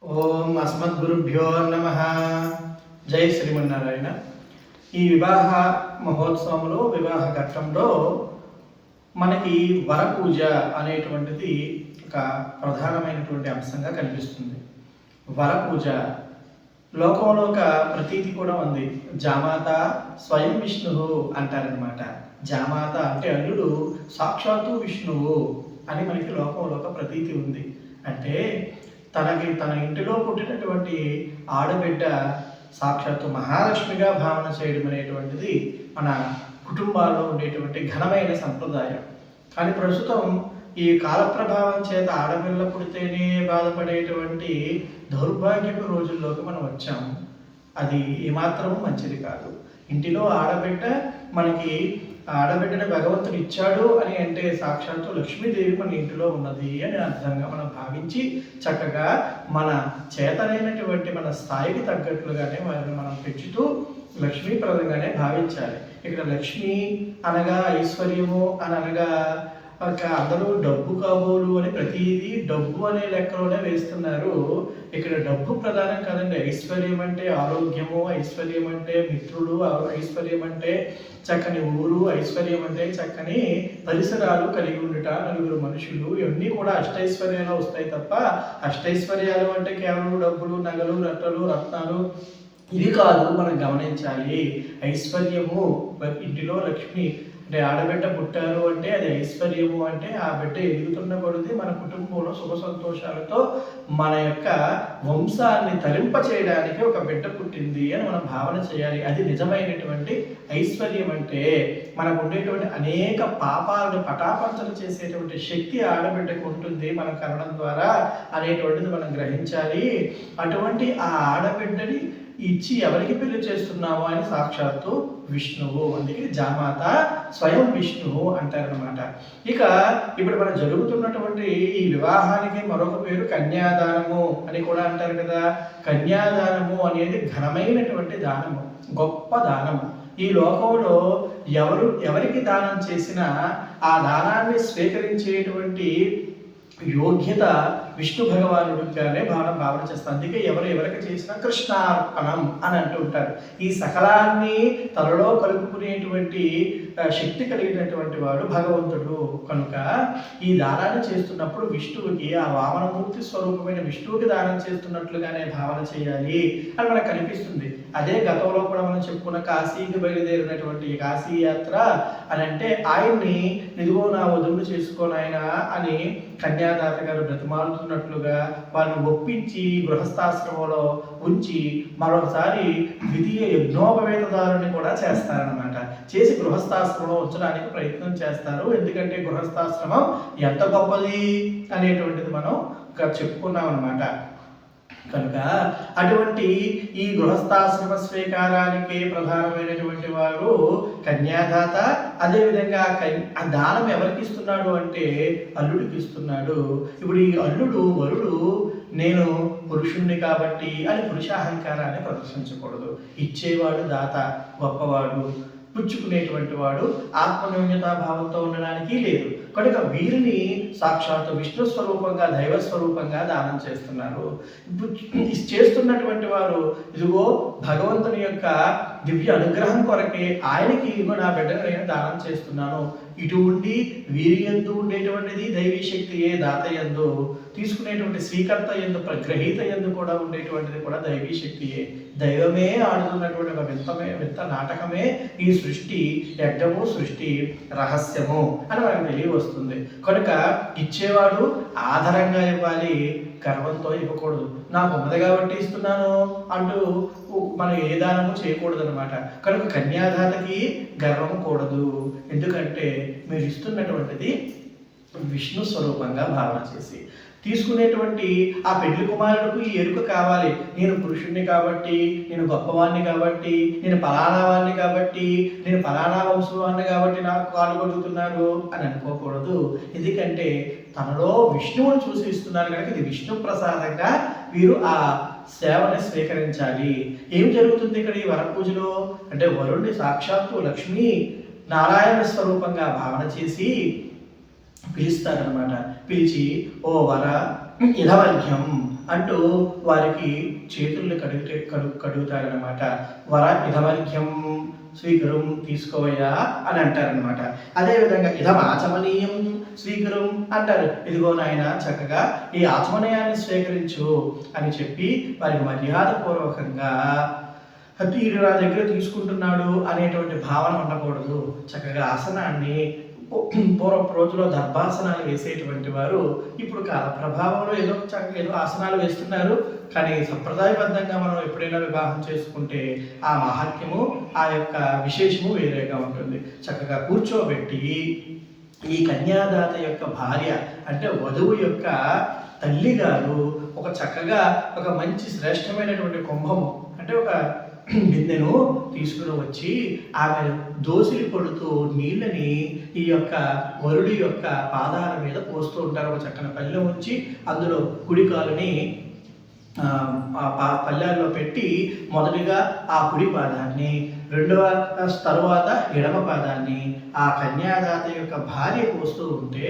ఓం అస్మద్గురుభ్యో నమ. జై శ్రీమన్నారాయణ. ఈ వివాహ మహోత్సవంలో వివాహ ఘట్టంలో మనకి వరపూజ అనేటువంటిది ఒక ప్రధానమైనటువంటి అంశంగా కనిపిస్తుంది. వరపూజ లోకంలో ఒక ప్రతీతి కూడా ఉంది. జామాత స్వయం విష్ణువు అంటారనమాట. జామాత అంటే అల్లుడు సాక్షాత్తు విష్ణువు అని మనకి లోకంలో ఒక ప్రతీతి ఉంది. అంటే తన ఇంటిలో పుట్టినటువంటి ఆడబిడ్డ సాక్షాత్తు మహాలక్ష్మిగా భావన చేయడం అనేటువంటిది మన కుటుంబాల్లో ఉండేటువంటి ఘనమైన సంప్రదాయం. కానీ ప్రస్తుతం ఈ కాల ప్రభావం చేత ఆడపిల్ల పుడితేనే బాధపడేటువంటి దౌర్భాగ్యపు రోజుల్లోకి మనం వచ్చాము. అది ఏమాత్రం మంచిది కాదు. ఇంటిలో ఆడబిడ్డ మనకి ఆడబిడ్డని భగవంతుడు ఇచ్చాడు అని అంటే సాక్షాత్తు లక్ష్మీదేవి మన ఇంటిలో ఉన్నది అని అర్థంగా మనం భావించి చక్కగా మన చేతనైనటువంటి మన స్థాయికి తగ్గట్లుగానే వారిని మనం పెంచుతూ లక్ష్మీప్రదంగానే భావించాలి. ఇక్కడ లక్ష్మి అనగా ఐశ్వర్యము అని అనగా అందరూ డబ్బు కాబోలు అని ప్రతిదీ డబ్బు అనే లెక్కలోనే వేస్తున్నారు. ఇక్కడ డబ్బు ప్రధానం కాదండి. ఐశ్వర్యం అంటే ఆరోగ్యము, ఐశ్వర్యం అంటే మిత్రులు, ఐశ్వర్యం అంటే చక్కని ఊరు, ఐశ్వర్యం అంటే చక్కని పరిసరాలు కలిగి ఉండుట, నలుగురు మనుషులు, ఇవన్నీ కూడా అష్టైశ్వర్యాలు వస్తాయి తప్ప అష్టైశ్వర్యాలు అంటే కేవలం డబ్బులు, నగలు, రత్నాలు ఇది కాదు. మనం గమనించాలి. ఐశ్వర్యము ఇంటిలో లక్ష్మి అంటే ఆడబిడ్డ పుట్టారు అంటే అది ఐశ్వర్యము. అంటే ఆ బిడ్డ ఎదుగుతున్న కొద్దీ మన కుటుంబంలో సుఖ సంతోషాలతో మన యొక్క వంశాన్ని తరింప చేయడానికి ఒక బిడ్డ పుట్టింది అని మనం భావన చేయాలి. అది నిజమైనటువంటి ఐశ్వర్యం. అంటే మనకు ఉండేటువంటి అనేక పాపాలను పటాపంచలు చేసేటువంటి శక్తి ఆడబిడ్డకు ఉంటుంది మన కరణం ద్వారా అనేటువంటిది మనం గ్రహించాలి. అటువంటి ఆ ఆడబిడ్డని ఇచ్చి ఎవరికి పెళ్లి చేస్తున్నావు అని సాక్షాత్తు విష్ణువు. అందుకే జామాత స్వయం విష్ణువు అంటారనమాట. ఇక ఇప్పుడు మనం జరుగుతున్నటువంటి ఈ వివాహానికి మరొక పేరు కన్యాదానము అని కూడా అంటారు కదా. కన్యాదానము అనేది ఘనమైనటువంటి దానము, గొప్ప దానము. ఈ లోకంలో ఎవరికి దానం చేసినా ఆ దానాన్ని స్వీకరించేటువంటి యోగ్యత విష్ణు భగవానుడిగానే భావన చేస్తాం. అందుకే ఎవరికి చేసినా కృష్ణార్పణం అని అంటూ ఉంటారు. ఈ సకలాన్ని తనలో కలుపుకునేటువంటి శక్తి కలిగినటువంటి వాడు భగవంతుడు. కనుక ఈ దానాన్ని చేస్తున్నప్పుడు విష్ణువుకి ఆ వామనమూర్తి స్వరూపమైన విష్ణువుకి దానం చేస్తున్నట్లుగానే భావన చేయాలి అని మనకు కనిపిస్తుంది. అదే గతంలో కూడా మనం చెప్పుకున్న కాశీకి బయలుదేరినటువంటి కాశీ యాత్ర అని అంటే ఆయన్ని నిదుగో నా వదులు చేసుకోనాయన అని కన్యాదాత గారు బ్రతిమాలుతున్నట్లుగా వారిని ఒప్పించి గృహస్థాశ్రమంలో ఉంచి మరొకసారి ద్వితీయ యజ్ఞోపవేతదారుని కూడా చేస్తారనమాట. చేసి గృహస్థాశ్రమంలో ఉంచడానికి ప్రయత్నం చేస్తారు. ఎందుకంటే గృహస్థాశ్రమం ఎంత గొప్పది అనేటువంటిది మనం చెప్పుకున్నాం అనమాట. కనుక అటువంటి ఈ గృహస్థాశ్రమ స్వీకారానికి ప్రధానమైనటువంటి వారు కన్యాదాత. అదేవిధంగా ఆ దానం ఎవరికి ఇస్తున్నాడు అంటే అల్లుడికి ఇస్తున్నాడు. ఇప్పుడు ఈ అల్లుడు వరుడు నేను పురుషుణ్ణి కాబట్టి అని పురుషాహంకారాన్ని ప్రదర్శించకూడదు. ఇచ్చేవాడు దాత గొప్పవాడు, పుచ్చుకునేటువంటి వాడు ఆత్మన్యూన్యతాభావంతో ఉండడానికి లేదు. కనుక వీరిని సాక్షాత్తు విష్ణు స్వరూపంగా దైవ స్వరూపంగా దానం చేస్తున్నారు. చేస్తున్నటువంటి వారు ఇదిగో భగవంతుని యొక్క దివ్య అనుగ్రహం కొరకే ఆయనకి ఇదిగో నా బిడ్డను నేను దానం చేస్తున్నాను. ఇటు ఉండి వీరి యందు ఉండేటువంటిది దైవీ శక్తియే దాత యందు, తీసుకునేటువంటి స్వీకర్త యందు గ్రహీత యందు కూడా ఉండేటువంటిది కూడా దైవీ శక్తియే. దైవమే ఆడుతున్నటువంటి ఒక వింత నాటకమే ఈ సృష్టి, యజ్ఞము సృష్టి రహస్యము అని మనకు తెలియవస్తుంది. కనుక ఇచ్చేవాడు ఆధారంగా ఇవ్వాలి, గర్వంతో ఇవ్వకూడదు. నాకు ఉన్నది కాబట్టి ఇస్తున్నాను అంటూ మనం ఏ దానము చేయకూడదు అనమాట. కనుక కన్యాదాతకి గర్వం కూడదు. ఎందుకంటే మీరు ఇస్తున్నటువంటిది విష్ణు స్వరూపంగా భావన చేసి తీసుకునేటువంటి ఆ పెళ్లి కుమారుడికి ఈ ఎరుక కావాలి. నేను పురుషుణ్ణి కాబట్టి, నేను గొప్పవాణ్ణి కాబట్టి, నేను పలానా వాణ్ణి కాబట్టి, నేను పలానా వంశవాణ్ణి కాబట్టి నాకు కాలు కొడుతున్నారు అని అనుకోకూడదు. ఎందుకంటే తనలో విష్ణువుని చూసి ఇస్తున్నారు కనుక ఇది విష్ణు ప్రసాదంగా వీరు ఆ సేవని స్వీకరించాలి. ఏం జరుగుతుంది ఇక్కడ ఈ వరపూజలో అంటే వరుణ్ణి సాక్షాత్తు లక్ష్మీ నారాయణ స్వరూపంగా భావన చేసి పిలుస్తారనమాట. పిలిచి ఓ వర ఇదవర్ఘ్యం అంటూ వారికి చేతుల్ని కడుగుతారనమాట. వర ఇదవర్ఘ్యం స్వీకరం తీసుకోవయ్యా అని అంటారనమాట. అదేవిధంగా ఇదం ఆచమనీయం స్వీకరం అంటారు. ఇదిగో నాయన చక్కగా ఈ ఆచమనీయాన్ని స్వీకరించు అని చెప్పి వారికి మర్యాదపూర్వకంగా వీడు నా దగ్గర తీసుకుంటున్నాడు అనేటువంటి భావన ఉండకూడదు. చక్కగా ఆసనాన్ని పూర్వపు రోజుల్లో దర్భాసనాలు వేసేటువంటి వారు ఇప్పుడు కాల ప్రభావంలో ఏదో ఆసనాలు వేస్తున్నారు. కానీ సంప్రదాయబద్ధంగా మనం ఎప్పుడైనా వివాహం చేసుకుంటే ఆ మహాత్మ్యము ఆ యొక్క విశేషము వేరేగా ఉంటుంది. చక్కగా కూర్చోబెట్టి ఈ కన్యాదాత యొక్క భార్య అంటే వధువు యొక్క తల్లి గారు చక్కగా ఒక మంచి శ్రేష్టమైనటువంటి కుంభము అంటే ఒక బిందెను తీసుకుని వచ్చి ఆమె దోసిలి పడుతూ నీళ్ళని ఈ యొక్క వరుడి యొక్క పాదాల మీద పోస్తూ ఉంటారు. ఒక చక్కని పల్లె ఉంచి అందులో కుడి కాలుని పల్లెల్లో పెట్టి మొదటిగా ఆ కుడి పాదాన్ని, రెండవ తరువాత ఎడమ పాదాన్ని ఆ కన్యాదాత యొక్క భార్య పోస్తూ ఉంటే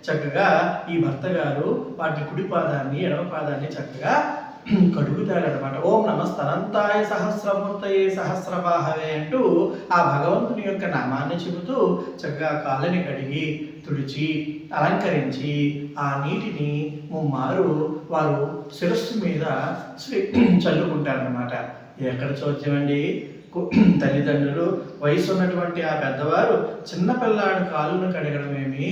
చక్కగా ఈ భర్త గారు వాటి కుడి పాదాన్ని ఎడమ పాదాన్ని చక్కగా కడుగుతారనమాట. ఓం నమస్తనంతాయ సహస్రమూర్తయే సహస్రబాహవే అంటూ ఆ భగవంతుని యొక్క నామాన్ని చెబుతూ చక్కగా కాళ్ళని కడిగి తుడిచి అలంకరించి ఆ నీటిని ముమ్మారు వారు శిరస్సు మీద చల్లుకుంటారనమాట. ఇది ఎక్కడ చోద్యమండి? తల్లిదండ్రులు వయసు ఉన్నటువంటి ఆ పెద్దవారు చిన్నపిల్లాడు కాళ్ళను కడగడమేమి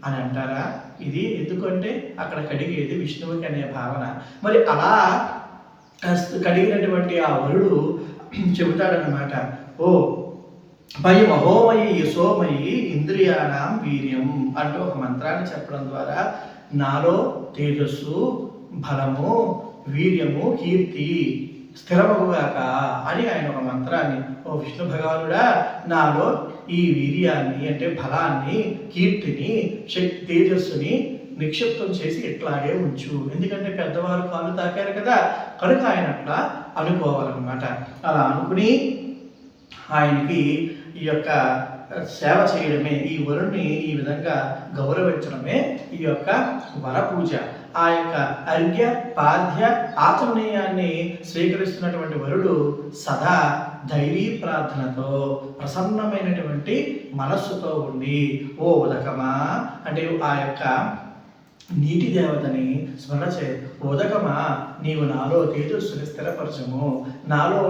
అని అంటారా? ఇది ఎందుకంటే అక్కడ కడిగేది విష్ణువుకి అనే భావన. మరి అలా కడిగినటువంటి ఆ వరుడు చెబుతాడనమాట, ఓ మయి మహోమయి యశోమయి ఇంద్రియాణం వీర్యం అంటూ ఒక మంత్రాన్ని చెప్పడం ద్వారా నాలో తేజస్సు, బలము, వీర్యము, కీర్తి స్థిరమగుగాక అని ఆయన ఒక మంత్రాన్ని, ఓ విష్ణు భగవానుడా నాలో ఈ వీర్యాన్ని అంటే బలాన్ని, కీర్తిని, శక్తి, తేజస్సుని నిక్షిప్తం చేసి ఇట్లాగే ఉంచు. ఎందుకంటే పెద్దవారు కాళ్ళు తాకారు కదా, కనుక ఆయన అట్లా అనుకోవాలన్నమాట. అలా అనుకుని ఆయనకి ఈ యొక్క సేవ చేయడమే, ఈ వరుణ్ణి ఈ విధంగా గౌరవించడమే ఈ యొక్క వర పూజ. ఆ యొక్క అర్ఘ్య పాద్య ఆచమనీయాన్ని స్వీకరిస్తున్నటువంటి వరుడు సదా దైవీ ప్రార్థనతో ప్రసన్నమైనటువంటి మనస్సుతో ఉండి, ఓ ఉదకమా అంటే ఆ యొక్క నీటి దేవతని స్మరణ చే, ఉదకమా నీవు నాలో తేజస్సుని స్థిరపరచము, నాలో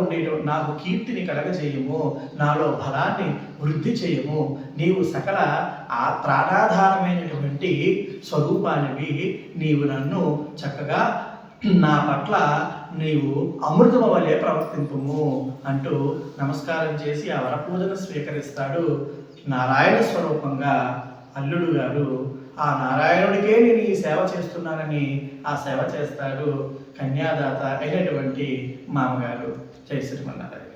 నాకు కీర్తిని కలగజేయము, నాలో బలాన్ని వృద్ధి చేయము, నీవు సకల ప్రాణాధారమైనటువంటి స్వరూపానివి, నీవు నన్ను చక్కగా నా పట్ల నీవు అమృతము వలె ప్రవర్తింపుము అంటూ నమస్కారం చేసి ఆ వరపూజను స్వీకరిస్తాడు. నారాయణ స్వరూపంగా అల్లుడు గారు ఆ నారాయణుడికే నేను ఈ సేవ చేస్తున్నానని ఆ సేవ చేస్తాడు కన్యాదాత అయినటువంటి మామగారు. జై శ్రీమన్నారాయణ.